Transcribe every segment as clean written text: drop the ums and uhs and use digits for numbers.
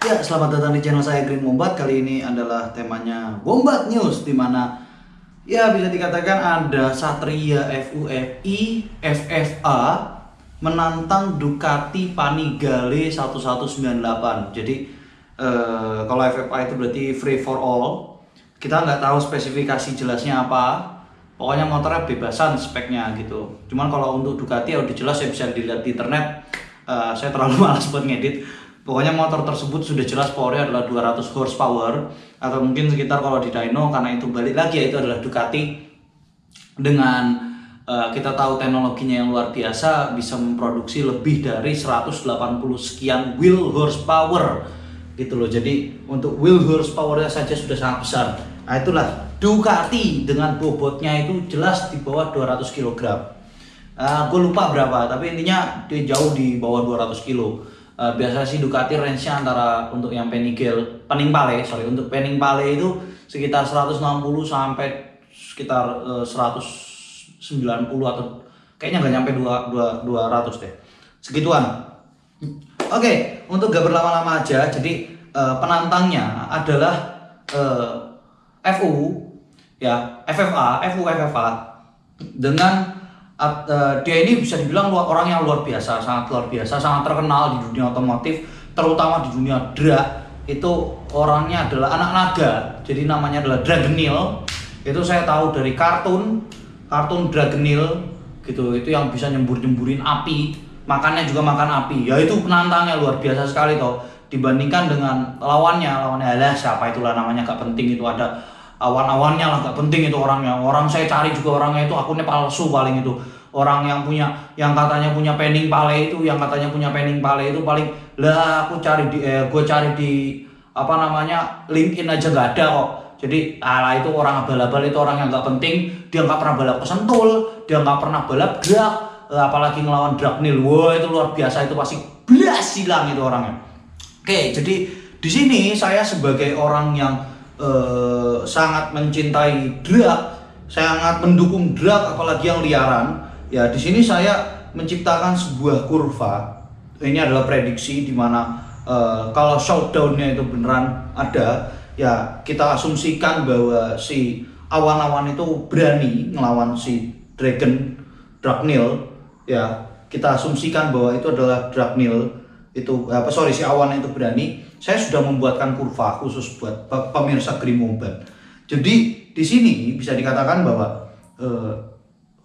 Ya, selamat datang di channel saya Green Bombat. Kali ini adalah temanya Bombat News, di mana ya bisa dikatakan ada Satria FUFI FFA menantang Ducati Panigale 1198. Jadi kalau FFA itu berarti free for all. Kita nggak tahu spesifikasi jelasnya apa. Pokoknya motornya bebasan speknya gitu. Cuman kalau untuk Ducati ya udah jelas, ya bisa dilihat di internet. Saya terlalu malas buat ngedit. Pokoknya motor tersebut sudah jelas powernya adalah 200 horsepower, atau mungkin sekitar kalau di dyno, karena itu balik lagi ya itu adalah Ducati dengan kita tahu teknologinya yang luar biasa, bisa memproduksi lebih dari 180 sekian wheel horsepower gitu loh. Jadi untuk wheel horsepowernya saja sudah sangat besar. Nah itulah Ducati dengan bobotnya itu jelas di bawah 200 kg. Gue lupa berapa, tapi intinya dia jauh di bawah 200 kg. Biasa sih Ducati range-nya antara untuk yang Panigale untuk Panigale itu sekitar 160 sampai sekitar 190, atau kayaknya nggak nyampe 200 deh, segituan. Oke, untuk gak berlama-lama aja, jadi penantangnya adalah FU ya, FFA dengan dia ini bisa dibilang orang yang luar biasa, sangat luar biasa, sangat terkenal di dunia otomotif, terutama di dunia drag. Itu orangnya adalah anak naga, jadi namanya adalah Dragonil. Itu saya tahu dari kartun Dragonil gitu, itu yang bisa nyemburin api, makannya juga makan api. Ya itu penantangnya luar biasa sekali toh, dibandingkan dengan lawannya adalah siapa itulah namanya, gak penting, itu ada awan-awannya lah, gak penting itu orangnya. Orang saya cari juga orangnya itu akunnya palsu paling, itu orang yang katanya punya Panigale itu, paling lah aku cari di gue cari di apa namanya LinkedIn aja nggak ada kok. Jadi itu orang abal-abal, itu orang yang nggak penting. Dia nggak pernah balap ke Sentul, dia nggak pernah balap drag, apalagi ngelawan Dragonil. Wah itu luar biasa, itu pasti belas silang itu orangnya. Oke, jadi di sini saya sebagai orang yang sangat mencintai drag, sangat mendukung drag, apalagi yang liaran. Ya di sini saya menciptakan sebuah kurva. Ini adalah prediksi di mana kalau showdownnya itu beneran ada, ya kita asumsikan bahwa si awan-awan itu berani ngelawan si Dragonil. Ya kita asumsikan bahwa itu adalah Dragonil. Si awan itu berani. Saya sudah membuatkan kurva khusus buat pemirsa Green Bombat. Jadi di sini bisa dikatakan bahwa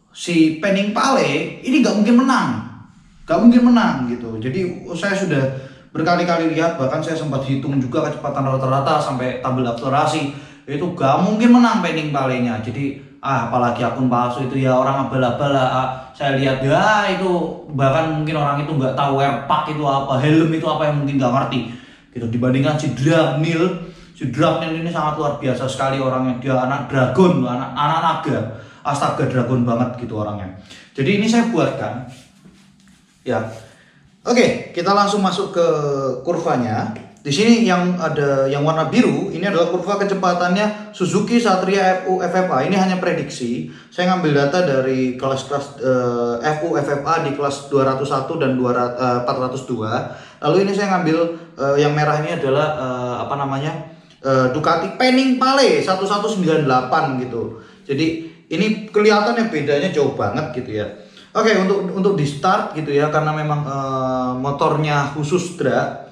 si Panigale ini nggak mungkin menang gitu. Jadi saya sudah berkali-kali lihat, bahkan saya sempat hitung juga kecepatan rata-rata sampai tabel akselerasi, itu gak mungkin menang Panigale-nya. Jadi apalagi akun palsu itu, ya orang abal-abal lah. Saya lihat ya itu bahkan mungkin orang itu nggak tahu airpack itu apa, helm itu apa, yang mungkin nggak ngerti gitu. Dibandingkan si Dragonil ini sangat luar biasa sekali orangnya. Dia anak dragon, anak naga, astaga dragon banget gitu orangnya. Jadi ini saya buatkan ya. Oke, kita langsung masuk ke kurvanya. Di sini yang ada yang warna biru, ini adalah kurva kecepatannya Suzuki Satria FU FFA. Ini hanya prediksi. Saya ngambil data dari kelas-kelas FU FFA di kelas 201 dan 402. Lalu ini saya ngambil yang merah ini adalah Ducati Panigale 1198 gitu. Jadi ini kelihatannya bedanya jauh banget gitu ya. Oke, untuk di start gitu ya, karena memang motornya khusus drag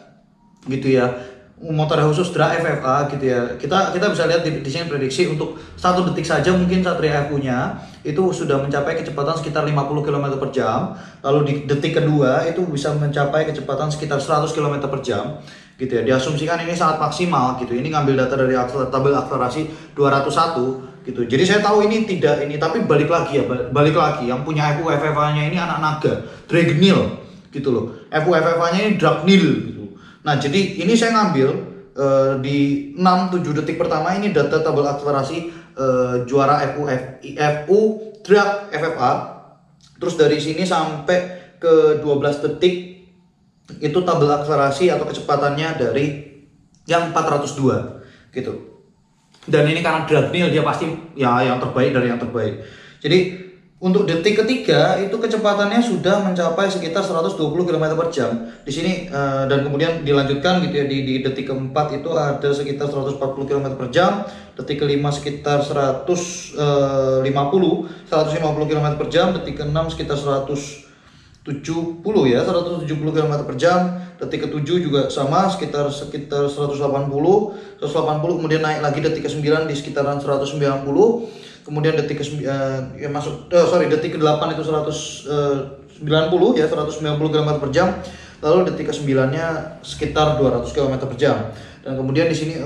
gitu ya, motornya khusus drag FFA gitu ya. Kita bisa lihat di sini prediksi untuk 1 detik saja mungkin Satria FU-nya itu sudah mencapai kecepatan sekitar 50 km per jam. Lalu di detik kedua itu bisa mencapai kecepatan sekitar 100 km per jam gitu ya. Diasumsikan ini sangat maksimal gitu. Ini ngambil data dari tabel akselerasi 201 gitu. Jadi saya tahu ini tidak ini, tapi balik lagi yang punya FU FFA-nya ini anak naga, Dragonil gitu loh. FU FFA-nya ini Dragonil gitu. Nah, jadi ini saya ngambil di 6-7 detik pertama ini data tabel akselerasi juara FU drag FFA. Terus dari sini sampai ke 12 detik itu tabel akselerasi atau kecepatannya dari yang 402 gitu. Dan ini karena Dragonil, dia pasti ya yang terbaik dari yang terbaik. Jadi Untuk detik ketiga itu kecepatannya sudah mencapai sekitar 120 km per jam di sini, dan kemudian dilanjutkan gitu ya di detik keempat itu ada sekitar 140 km per jam, detik kelima sekitar 150 km per jam, detik keenam sekitar 170 ya 170 km per jam, detik ketujuh juga sama sekitar 180 kemudian naik lagi detik ke-9 di sekitaran 190. Kemudian detik detik ke-8 itu 190 ya 190 km per jam. Lalu detik ke-9-nya sekitar 200 km per jam. Dan kemudian di sini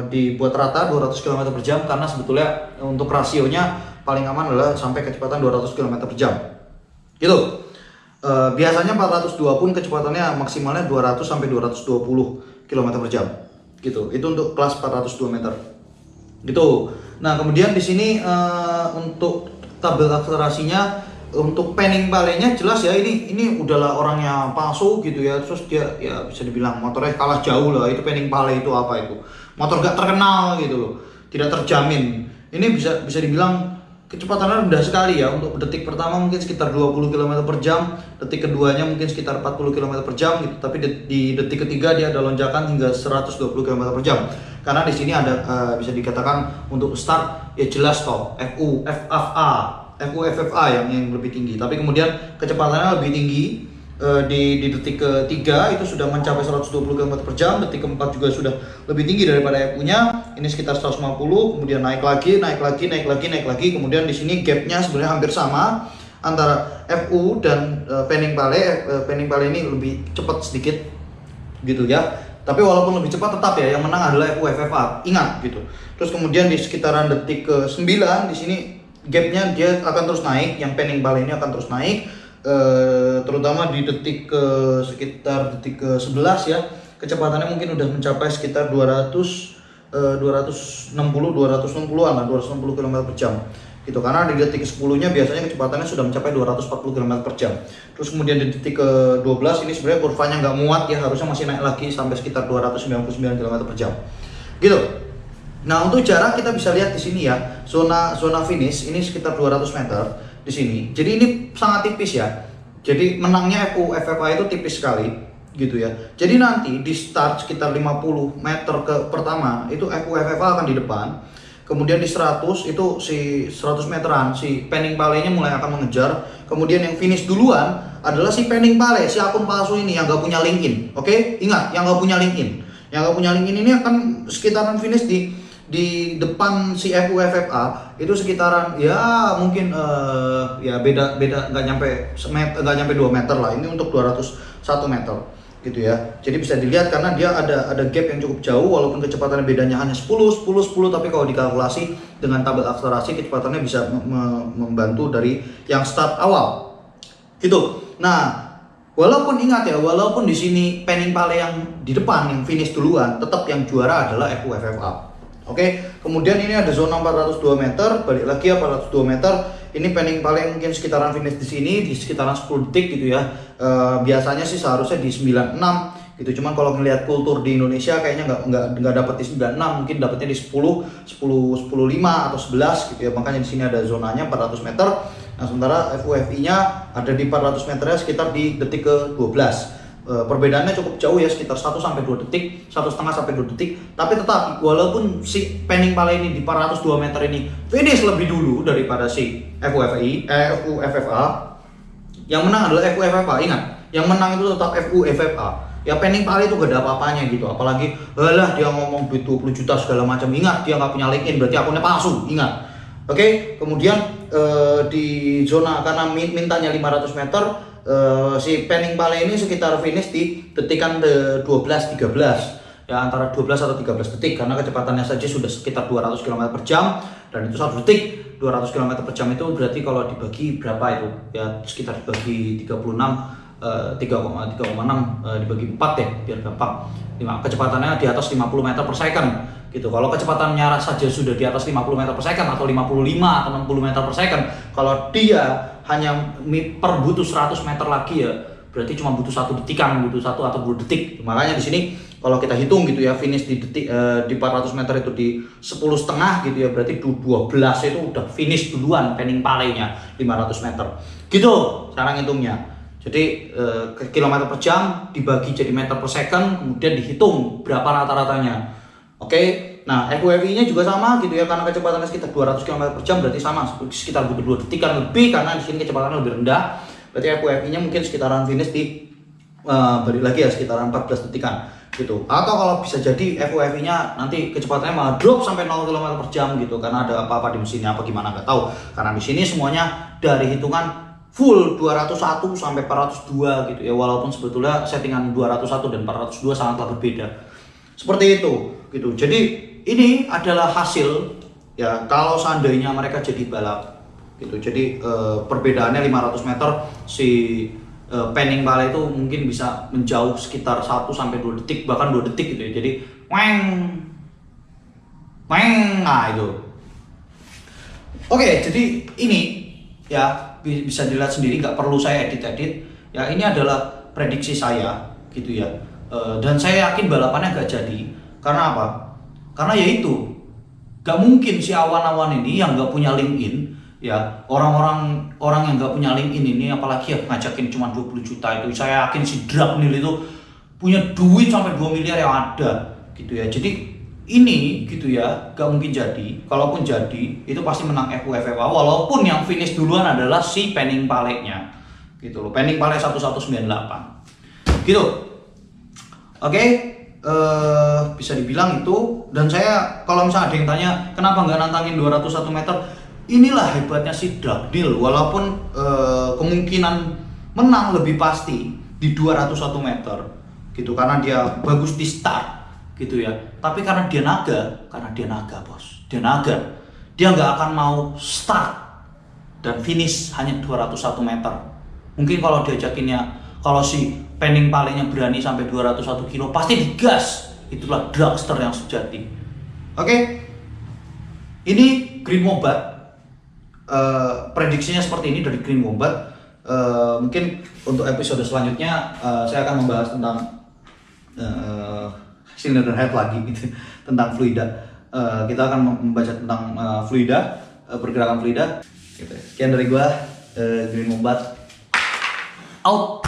dibuat rata 200 km per jam karena sebetulnya untuk rasionya paling aman adalah sampai kecepatan 200 km per jam. Gitu. Biasanya 402 pun kecepatannya maksimalnya 200 sampai 220 km per jam. Gitu. Itu untuk kelas 402 meter. Gitu. Nah, kemudian di sini untuk tabel akselerasinya untuk Penning Valley-nya jelas ya ini udahlah orangnya palsu gitu ya. Terus dia ya bisa dibilang motornya kalah jauh lah. Itu Penning Valley itu apa itu? Motor gak terkenal gitu loh. Tidak terjamin. Ini bisa dibilang kecepatannya rendah sekali ya. Untuk detik pertama mungkin sekitar 20 km per jam, detik keduanya mungkin sekitar 40 km per jam gitu. Tapi di detik ketiga dia ada lonjakan hingga 120 km per jam. Karena di sini ada bisa dikatakan untuk start ya jelas toh FFA yang lebih tinggi. Tapi kemudian kecepatannya lebih tinggi di detik ketiga itu sudah mencapai 120 km per jam, detik keempat juga sudah lebih tinggi daripada FU-nya. Ini sekitar 150, kemudian naik lagi, kemudian di sini gapnya sebenarnya hampir sama antara FU dan Penning Valley. Penning Valley ini lebih cepat sedikit gitu ya. Tapi walaupun lebih cepat tetap ya yang menang adalah FFA. Ingat gitu. Terus kemudian di sekitaran detik ke-9 di sini gapnya dia akan terus naik, yang Penning Valley ini akan terus naik. Terutama di detik sekitar detik ke-11 ya, kecepatannya mungkin udah mencapai sekitar 260-an lah, 260 km per jam gitu. Karena di detik ke-10-nya biasanya kecepatannya sudah mencapai 240 km per jam. Terus kemudian di detik ke-12 ini sebenarnya kurvanya nggak muat ya, harusnya masih naik lagi sampai sekitar 299 km per jam gitu. Nah, untuk jarak kita bisa lihat di sini ya, zona finish ini sekitar 200 meter di sini. Jadi ini sangat tipis ya. Jadi menangnya FFA itu tipis sekali gitu ya. Jadi nanti di start sekitar 50 meter ke pertama itu FFA akan di depan. Kemudian di 100 itu si 100 meteran si Penning Valley-nya mulai akan mengejar. Kemudian yang finish duluan adalah si Penning Valley, si akun palsu ini yang gak punya LinkedIn. Oke? Ingat, yang gak punya LinkedIn. Yang gak punya LinkedIn ini akan sekitaran finish di depan si FFA itu sekitaran ya mungkin ya beda nggak nyampe 2 meter lah. Ini untuk 201 meter gitu ya. Jadi bisa dilihat karena dia ada gap yang cukup jauh walaupun kecepatannya bedanya hanya 10 tapi kalau dikalkulasi dengan tabel akselerasi kecepatannya bisa membantu dari yang start awal gitu. Nah, walaupun ingat ya, walaupun di sini Penning Valley yang di depan yang finish duluan, tetap yang juara adalah FFA. Oke, kemudian ini ada zona 402 meter, balik lagi ya 402 meter. Ini Penning Valley mungkin sekitaran finish di sini di sekitaran 10 detik gitu ya. Biasanya sih seharusnya di 96 gitu. Cuman kalau ngelihat kultur di Indonesia kayaknya nggak dapat di 96, mungkin dapatnya di 10, 5 atau 11 gitu ya. Makanya di sini ada zonanya 400 meter. Nah, sementara FUFI-nya ada di 400 meternya sekitar di detik ke-12. Perbedaannya cukup jauh ya, sekitar 1 sampai 2 detik, 1,5 sampai 2 detik. Tapi tetap walaupun si Penning Valley ini di 402 meter ini finish lebih dulu daripada si FFA, yang menang adalah FFA. Ingat, yang menang itu tetap FFA. Ya Penning Valley itu gak ada apa-apanya gitu. Apalagi dia ngomong duit 20 juta segala macam. Ingat, dia nggak punya LinkedIn, berarti akunnya palsu. Ingat. Oke, kemudian di zona karena mintanya 500 meter, si Penning Valley ini sekitar finish di detikan 12-13 ya, antara 12 atau 13 detik karena kecepatannya saja sudah sekitar 200 km per jam dan itu 1 detik. 200 km per jam itu berarti kalau dibagi berapa itu ya, sekitar dibagi 3,6 dibagi 4 ya biar gampang. Kecepatannya di atas 50 meter per second gitu. Kalau kecepatannya saja sudah di atas 50 meter per second atau 55 atau 60 meter per second, kalau dia hanya butuh 100 meter lagi ya, berarti cuma butuh 1 detikan gitu, 1 atau 2 detik. Makanya di sini kalau kita hitung gitu ya, finish di detik di 400 meter itu di 10,5 gitu ya, berarti 12 itu udah finish duluan Penning Valley-nya 500 meter. Gitu sekarang hitungnya. Jadi kilometer per jam dibagi jadi meter per second, kemudian dihitung berapa rata-ratanya. Oke. Nah, FUFI-nya juga sama gitu ya, karena kecepatannya sekitar 200 km per jam, berarti sama sekitar butuh 2 detikan lebih karena di sini kecepatannya lebih rendah. Berarti FUFI-nya mungkin sekitaran finish di balik lagi ya sekitaran 14 detikan gitu. Atau kalau bisa jadi FUFI-nya nanti kecepatannya malah drop sampai 0 km per jam gitu karena ada apa-apa di mesinnya apa gimana nggak tahu. Karena di sini semuanya dari hitungan full 201 sampai 402 gitu ya, walaupun sebetulnya settingan 201 dan 402 sangatlah berbeda. Seperti itu gitu. Jadi ini adalah hasil ya kalau seandainya mereka jadi balap gitu. Jadi perbedaannya 500 meter si Penning Valley itu mungkin bisa menjauh sekitar 1 sampai 2 detik, bahkan 2 detik gitu ya. Jadi nah itu. Oke, jadi ini ya bisa dilihat sendiri, nggak perlu saya edit-edit. Ya ini adalah prediksi saya gitu ya. Dan saya yakin balapannya nggak jadi. Karena apa? Karena yaitu nggak mungkin si awan-awan ini yang nggak punya LinkedIn ya, orang yang nggak punya LinkedIn ini apalagi ya ngajakin cuma 20 juta itu, saya yakin si Dragneel itu punya duit sampai 2 miliar yang ada gitu ya. Jadi ini gitu ya nggak mungkin jadi. Kalaupun jadi itu pasti menang FUFA, walaupun yang finish duluan adalah si Penning Valley-nya gitu loh, Penning Valley 1198 gitu. Oke. Bisa dibilang itu. Dan saya kalau misalnya ada yang tanya kenapa nggak nantangin 201 meter, inilah hebatnya si Dragneel. Walaupun kemungkinan menang lebih pasti di 201 meter gitu karena dia bagus di start gitu ya, tapi karena dia naga bos, dia nggak akan mau start dan finish hanya 201 meter. Mungkin kalau diajakinnya, kalau si Penning Valley-nya berani sampai 201 kilo pasti digas. Itulah dragster yang sejati. Oke. Ini Green Wombat. Prediksinya seperti ini dari Green Wombat. Mungkin untuk episode selanjutnya saya akan membahas tentang cylinder head lagi gitu, tentang fluida. Kita akan membaca tentang fluida, pergerakan fluida gitu. Sekian dari gua, Green Wombat out.